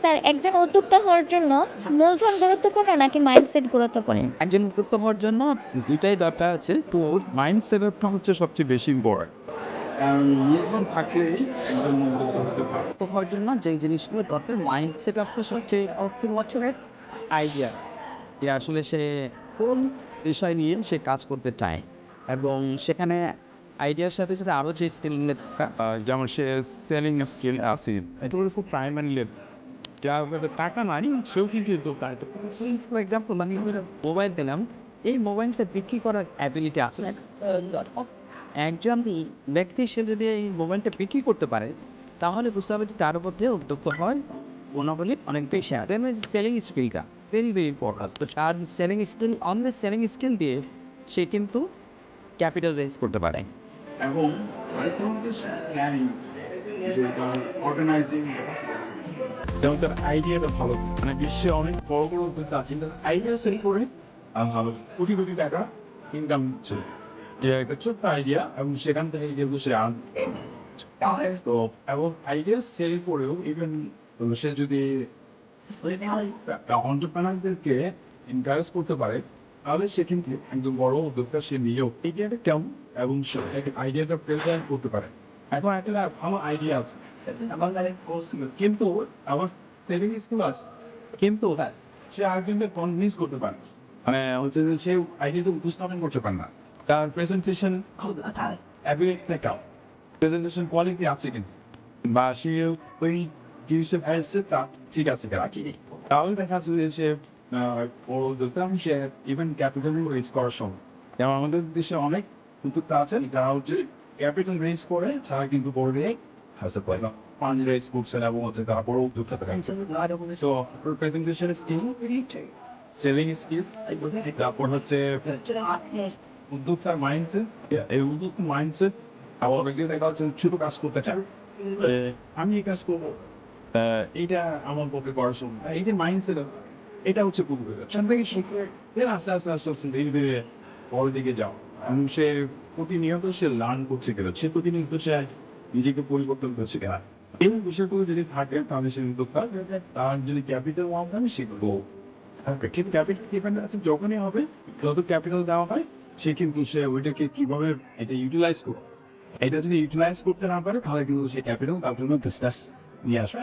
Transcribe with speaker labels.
Speaker 1: Sir একজন উদ্যোক্তা হওয়ার জন্য মূলধন গুরুত্বপূর্ণ নাকি মাইন্ডসেট গুরুত্বপূর্ণ?
Speaker 2: একজন উদ্যোক্তা হওয়ার জন্য ২ টাই দরকার আছে। তো মাইন্ডসেটআপটা হচ্ছে সবচেয়ে বেশি ইম্পোর্টেন্ট। কারণ মূলধন থাকলেই একজন উদ্যোক্তা হতে পারে। উদ্যোক্তা হওয়ার জন্য যে জিনিসগুলো দরকার মাইন্ডসেটআপটা সবচেয়ে হচ্ছে আইডিয়া। যে আসলে সে কোন বিষয় নিয়ে সে কাজ করতে চায় এবং সেখানে আইডিয়ার সাথে, সাথে আরও যে স্কিলগুলো যেমন সে সেলিং স্কিল আছে, এগুলো খুব প্রাইমারি লেভেল। যার কাছে টাকা নাই সেও কিন্তু উদ্যোক্তা হতে পারে। ফর এক্সাম্পল আমি মোবাইল দিলাম, এই মোবাইলটা বিক্রি করার অ্যাবিলিটি আছে। একজন ব্যক্তি সে যদি এই মোবাইলটা বিক্রি করতে পারে তাহলে বুঝতে হবে যে তার মধ্যে উদ্যোক্তা হওয়ার গুণাবলী অনেক বেশি আছে। সেলিং স্কিলটা ভেরি ভেরি ইম্পর্টেন্ট। তো তার সেলিং স্কিল দিয়ে সে কিন্তু ক্যাপিটাল রেজ করতে পারে।
Speaker 3: এবং আরেকটা হচ্ছে প্ল্যানিং, যে তার অর্গানাইজিং যেমন তার আইডিয়াটা ভালো, মানে বিশ্বে অনেক বড় বড় উদ্যোক্তা আছেন তার আইডিয়া সেল করে কোটি কোটি টাকা ইনকাম হচ্ছে, যে একটা ছোট্ট আইডিয়া এবং সেখান থেকে কিন্তু সে তো এবং আইডিয়া সেল করেও ইভেন সে যদি অন্টারপ্রেনারদেরকে এনকারেজ করতে পারে তাহলে সে কিন্তু একজন বড় উদ্যোক্তা সে নিজেও আইডিয়াটা কেমন এবং আইডিয়াটা প্রেজেন্ট করতে পারে। এখন একটা ভালো আইডিয়া আছে কিন্তু আমার সেভিং স্কিল আছে, কিন্তু সে আরেকজনকে কনভিন্স করতে পারে, মানে হচ্ছে যে সে আইডিয়াটা উপস্থাপন করতে পারে না, তার প্রেজেন্টেশন অ্যাবিলিটিটা কেমন, প্রেজেন্টেশন কোয়ালিটি আছে কিন্তু, বা সে ওই জিনিসের আসছে তা ঠিক আছে তাহলে দেখা যাচ্ছে যে সে বড় উদ্যোক্তা সে ইভেন ক্যাপিটাল রেজ করার সময়, যেমন আমাদের দেশে অনেক উদ্যোক্তা আছেন যারা হচ্ছে ক্যাপিটাল রেজ করে তারা কিন্তু বড় ফান্ড রেজ করছেন এবং হচ্ছে তারা বড় উদ্যোক্তা so presentation skill, selling skill, তারপর হচ্ছে উদ্যোক্তার মাইন্ডসেট, এই উদ্যোক্তার মাইন্ডসেট আবার দেখা যাচ্ছে ছোট কাজ করতে চায়, আমি এই কাজ করবো, এইটা আমার পক্ষে করার সময়, এই যে মাইন্ডসেট এটা হচ্ছে পূর্বে সেখান থেকে শিখে আস্তে আস্তে আস্তে আস্তে ধীরে ধীরে পরের দিকে যাও এবং সে প্রতিনিয়ত সে লার্ন করছে কিনা, সে প্রতিনিয়ত সে নিজেকে পরিবর্তন করছে কিনা, এই বিষয়গুলো যদি থাকে তাহলে সে উদ্যোক্তা, তার যদি ক্যাপিটাল না হয় সে করবো। কিন্তু ক্যাপিটাল ডিপেন্ডেন্সি যখনই হবে, যত ক্যাপিটাল দেওয়া হয় সে কিন্তু সে ওইটাকে কিভাবে এটা ইউটিলাইজ করবে, এটা যদি ইউটিলাইজ করতে না পারে তাহলে কিন্তু সে ক্যাপিটাল তার জন্য বিজনেস নিয়ে আসবে।